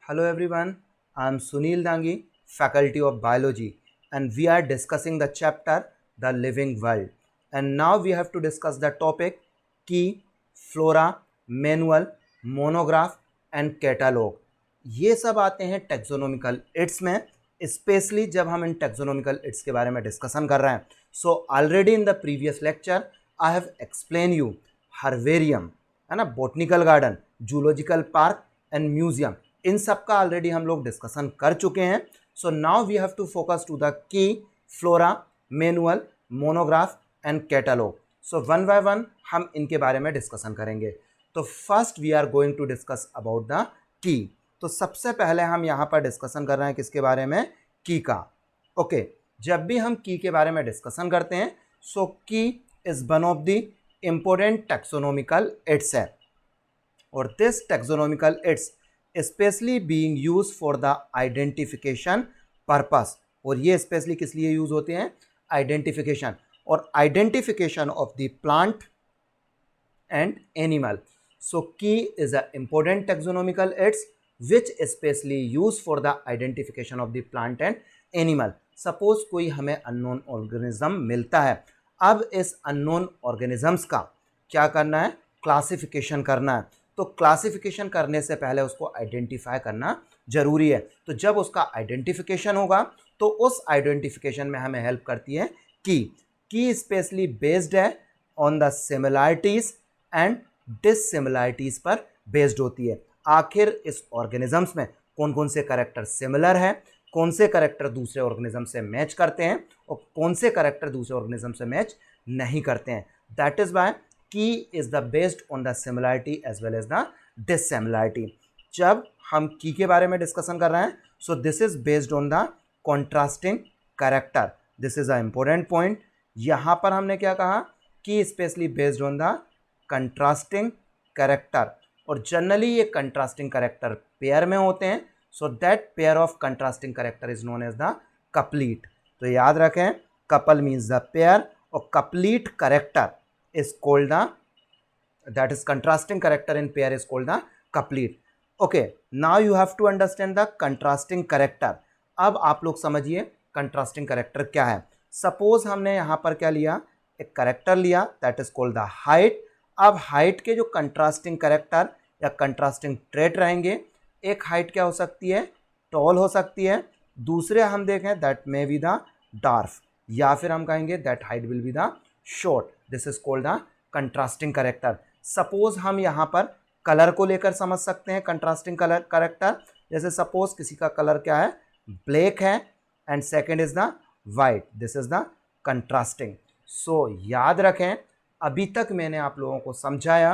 Hello everyone, I am Sunil Dangi, Faculty of Biology, and we are discussing the chapter The Living World. And now we have to discuss the topic Key, Flora, Manual, Monograph and Catalog. ये सब आते हैं taxonomical it's में, specially जब हम इन taxonomical it's के बारे में डिस्कशन कर रहे हैं. So already in the previous lecture I have explain you herbarium, है ना, botanical garden, zoological park and museum. इन सब का ऑलरेडी हम लोग डिस्कशन कर चुके हैं. So now we have to focus to the key, flora, manual, monograph and catalogue. So one by one हम इनके बारे में डिस्कशन करेंगे. तो first we are going to discuss about the key. तो सबसे पहले हम यहाँ पर डिस्कशन कर रहे हैं किसके बारे में? की का. ओके, जब भी हम की के बारे में डिस्कशन करते हैं सो key is one of the important taxonomical it's है, और this taxonomical it's specially being use for the identification purpose. और ये स्पेशली किस लिए यूज होते हैं? आइडेंटिफिकेशन, और identification of the plant and animal. So key is a important taxonomical it's which especially used for the identification of the plant and animal. Suppose कोई हमें unknown organism मिलता है. अब इस अननोन ऑर्गेनिजम्स का क्या करना है? क्लासिफिकेशन करना है. तो क्लासिफिकेशन करने से पहले उसको आइडेंटिफाई करना जरूरी है. तो जब उसका आइडेंटिफिकेशन होगा तो उस आइडेंटिफिकेशन में हमें हेल्प करती है की स्पेशली बेस्ड है on the similarities and dissimilarities पर बेस्ड होती है. आखिर इस ऑर्गेनिजम्स में कौन कौन से करेक्टर सिमिलर हैं, कौन से करेक्टर दूसरे ऑर्गेनिज्म से मैच करते हैं और कौन से करेक्टर दूसरे ऑर्गेनिज्म से मैच नहीं करते हैं. That is why key is the based on the similarity as well as the dissimilarity. जब हम की के बारे में डिस्कशन कर रहे हैं so this is based on the contrasting character. This is a important point. यहाँ पर हमने क्या कहा? की specially based on the contrasting character, और जनरली ये कंट्रास्टिंग करेक्टर पेयर में होते हैं. So that pair of contrasting character is known as the couplet. तो याद रखें, कपल मीन्स द पेयर और couplet character is called the, that is contrasting character in pair is called the couplet. Okay, now you have to understand the contrasting character. अब आप लोग समझिए contrasting character क्या है. सपोज हमने यहाँ पर क्या लिया? एक करेक्टर लिया, that is called the height. अब हाइट के जो कंट्रास्टिंग करेक्टर या कंट्रास्टिंग ट्रेट रहेंगे, एक हाइट क्या हो सकती है? टॉल हो सकती है. दूसरे हम देखें that may be the dwarf, या फिर हम कहेंगे that height will be the short. This is called the contrasting character. Suppose हम यहाँ पर कलर को लेकर समझ सकते हैं कंट्रास्टिंग कलर करेक्टर. जैसे सपोज किसी का कलर क्या है? ब्लैक है and second is the white. This is the contrasting. So याद रखें, अभी तक मैंने आप लोगों को समझाया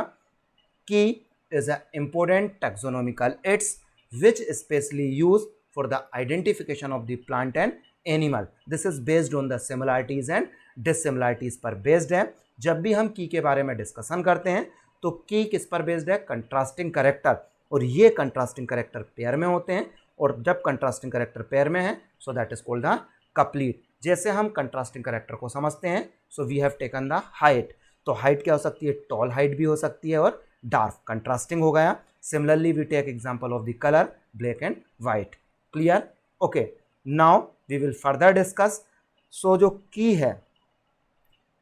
कि is a important taxonomical it's which especially use for the identification of the plant and animal. This is based on the similarities and dissimilarities पर बेस्ड है. जब भी हम की के बारे में डिस्कशन करते हैं तो की किस पर बेस्ड है? Contrasting character. और ये कंट्रास्टिंग करेक्टर पेयर में होते हैं, और जब कंट्रास्टिंग करेक्टर पेयर में है so that is called the couplet. जैसे हम कंट्रास्टिंग करेक्टर को समझते हैं, so we have taken the height. तो हाइट क्या हो सकती है? टॉल हाइट भी हो सकती है और डार्क, कंट्रास्टिंग हो गया. Similarly we take example of the colour black and white. Clear? Okay, now we will further discuss. So जो की है,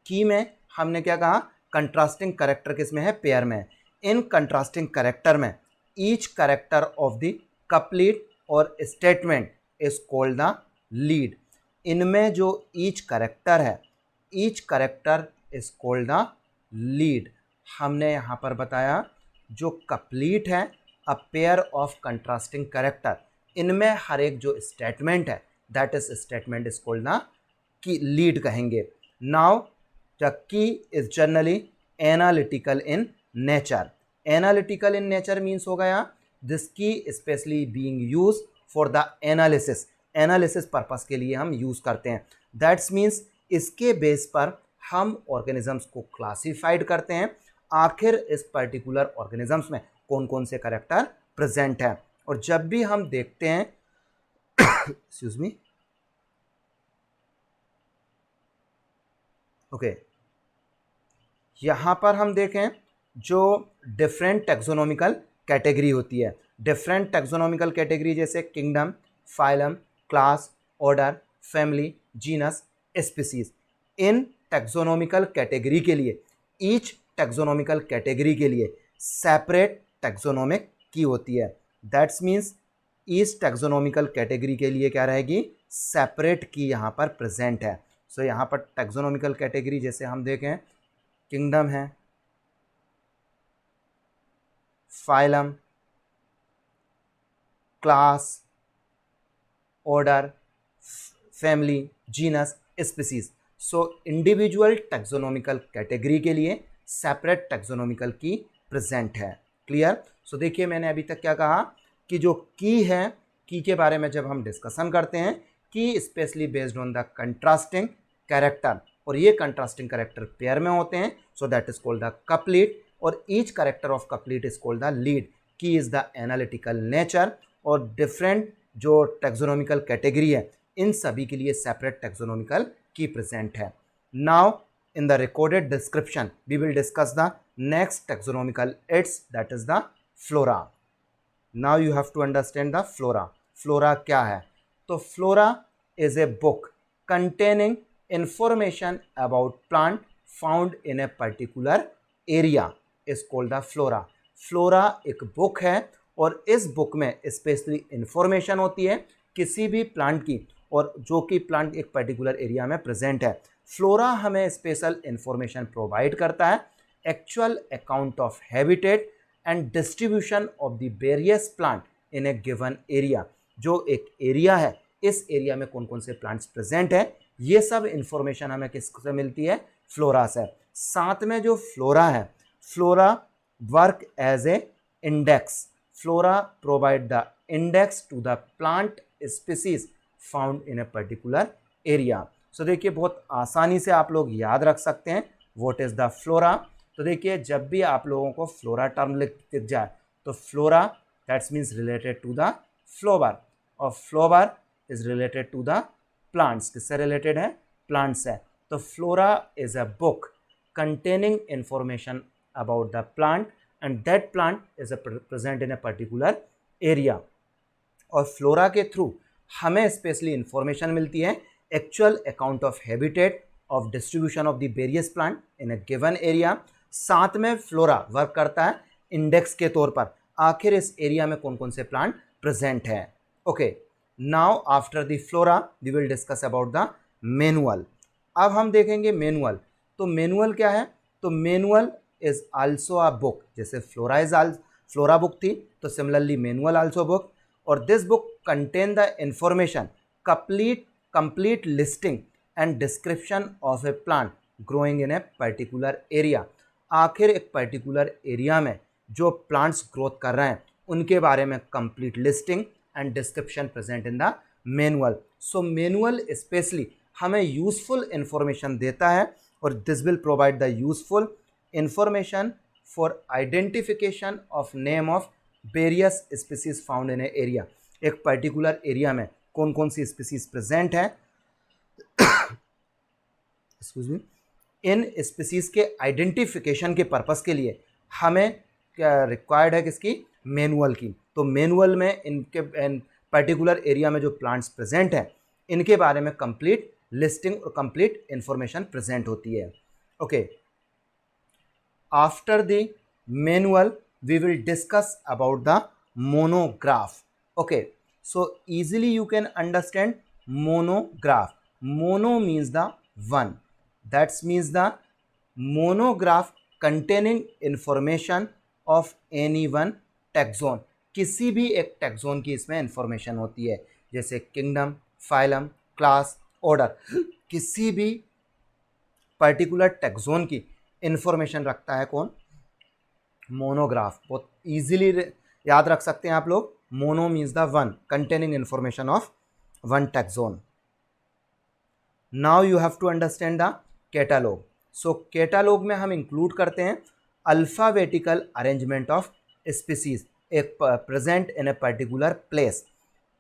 की में हमने क्या कहा? कंट्रास्टिंग करेक्टर किस में है? पेयर में. इन कंट्रास्टिंग करेक्टर में each character of the couplet और statement is called the lead. इनमें जो ईच करेक्टर है, each character is called the lead. हमने यहाँ पर बताया जो कप्लीट है a pair of contrasting character, इनमें हर एक जो स्टेटमेंट है that is statement is called the key lead कहेंगे. Now the key is generally analytical in nature. Analytical in nature means हो गया दिस की specially being use for the analysis. Analysis purpose के लिए हम यूज करते हैं. दैट्स मीन्स इसके बेस पर हम ऑर्गेनिजम्स को क्लासिफाइड करते हैं. आखिर इस पर्टिकुलर ऑर्गेनिजम्स में कौन कौन से करेक्टर प्रेजेंट हैं. और जब भी हम देखते हैं एक्सक्यूज मी, ओके, यहाँ पर हम देखें जो डिफरेंट टैक्सोनॉमिकल कैटेगरी होती है. डिफरेंट टेक्सोनॉमिकल कैटेगरी जैसे kingdom, phylum, class, order, family, genus, species. इन टेक्सोनॉमिकल कैटेगरी के लिए, ईच टेक्सोनॉमिकल कैटेगरी के लिए सेपरेट टेक्सोनोमिक की होती है। That's means each taxonomical category के लिए क्या रहेगी, सेपरेट की यहाँ पर प्रेजेंट है। सो यहाँ पर टेक्सोनॉमिकल कैटेगरी जैसे हम देखें, किंगडम है, phylum, class, order, family, genus, species. So individual taxonomical category के लिए सेपरेट टेक्सोनॉमिकल की प्रेजेंट है। क्लियर? सो देखिए मैंने अभी तक क्या कहा कि जो की है, की के बारे में जब हम डिस्कशन करते हैं, key specially based on the contrasting character, और ये कंट्रास्टिंग कैरेक्टर पेयर में होते हैं, so that is called the couplet, और each character of couplet is called the lead. Key is the analytical nature, और डिफरेंट जो टेक्सोनॉमिकल कैटेगरी है इन सभी के लिए सेपरेट टेक्सोनॉमिकल की प्रेजेंट है। Now in the recorded description we will discuss the next taxonomical aids, that is the flora. Now you have to understand the flora. Flora क्या है? तो flora is a book containing information about plant found in a particular area is called the flora. Flora एक book है और इस book में specially information होती है किसी भी प्लांट की, और जो कि प्लांट एक पर्टिकुलर एरिया में प्रेजेंट है। फ्लोरा हमें स्पेशल इंफॉर्मेशन प्रोवाइड करता है, actual account of habitat and distribution of the various plant in A given area. जो एक एरिया है, इस एरिया में कौन कौन से प्लांट्स प्रेजेंट है, ये सब इंफॉर्मेशन हमें किससे मिलती है, फ्लोरा से। साथ में जो फ्लोरा है, flora work as a index. Flora provide the index to the plant species found in a particular area. So देखिए बहुत आसानी से आप लोग याद रख सकते हैं व्हाट इज द फ्लोरा। तो देखिए जब भी आप लोगों को फ्लोरा टर्म लिख जाए तो flora that's means related to the flower, और flower is related to the plants. किससे रिलेटेड है, प्लांट्स से। तो flora is a book containing information about the plant and that plant is present in a particular area. और flora के through हमें specially information मिलती है, actual account of habitat of distribution of the various plant in a given area. साथ में flora work करता है index के तौर पर, आखिर इस एरिया में कौन कौन से प्लांट प्रेजेंट हैं। Okay, now after the flora we will discuss about the manual. अब हम देखेंगे मैनुअल। तो मैनुअल क्या है, तो manual is also a book. जैसे फ्लोरा बुक थी, तो सिमिलरली मैनुअल आल्सो बुक, और this book contain the information complete listing and description of a plant growing in a particular area। आखिर एक पर्टिकुलर एरिया में जो प्लांट्स ग्रोथ कर रहे हैं उनके बारे में complete listing and description present in the manual. So manual specially हमें यूजफुल इंफॉर्मेशन देता है, और this will provide the useful information for identification of name of various species found in A area. एक पर्टिकुलर एरिया में कौन कौन सी species present है, excuse me, इन species के आइडेंटिफिकेशन के पर्पस के लिए हमें क्या रिक्वायर्ड है, किसकी, मैनुअल की। तो मैनुअल में इनके पर्टिकुलर एरिया में जो प्लांट्स प्रेजेंट हैं इनके बारे में कंप्लीट लिस्टिंग और कंप्लीट इंफॉर्मेशन प्रेजेंट होती है। Okay, after the manual we will discuss about the monograph. Okay, so easily you can understand monograph. Mono means the one, that means the monograph containing information of any one taxon। किसी भी एक taxon की इसमें information होती है, जैसे kingdom, phylum, class, order. किसी भी पर्टिकुलर टैक्सोन की इंफॉर्मेशन रखता है कौन, मोनोग्राफ। बहुत इजीली याद रख सकते हैं आप लोग। Mono means the one, containing information of one taxon. Now you have to understand the catalogue. So catalogue में हम इंक्लूड करते हैं अल्फ़ाबेटिकल अरेंजमेंट ऑफ स्पीसीज एक present in a particular place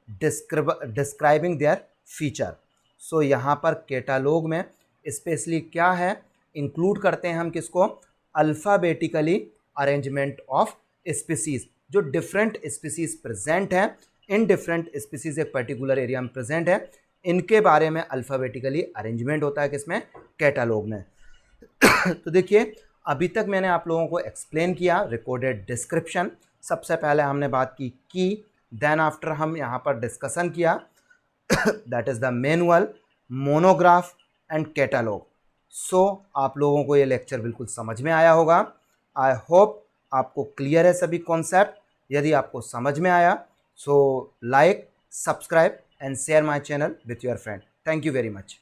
describing their feature. So यहाँ पर catalogue में specially क्या है, इंक्लूड करते हैं हम किसको, अल्फ़ाबेटिकली अरेंजमेंट ऑफ स्पीसीज। जो डिफरेंट स्पीसीज प्रेजेंट हैं, इन डिफरेंट स्पीसीज एक पर्टिकुलर एरिया में प्रेजेंट है, इनके बारे में अल्फ़ाबेटिकली अरेंजमेंट होता है किसमें, कैटालॉग में। तो देखिए अभी तक मैंने आप लोगों को एक्सप्लेन किया रिकॉर्डेड डिस्क्रिप्शन। सबसे पहले हमने बात की, देन आफ्टर हम यहाँ पर डिस्कशन किया that is the manual, monograph and catalogue. So आप लोगों को ये लेक्चर बिल्कुल समझ में आया होगा। आई होप आपको क्लियर है सभी कॉन्सेप्ट। यदि आपको समझ में आया so like, subscribe and share my channel with your friend. Thank you very much.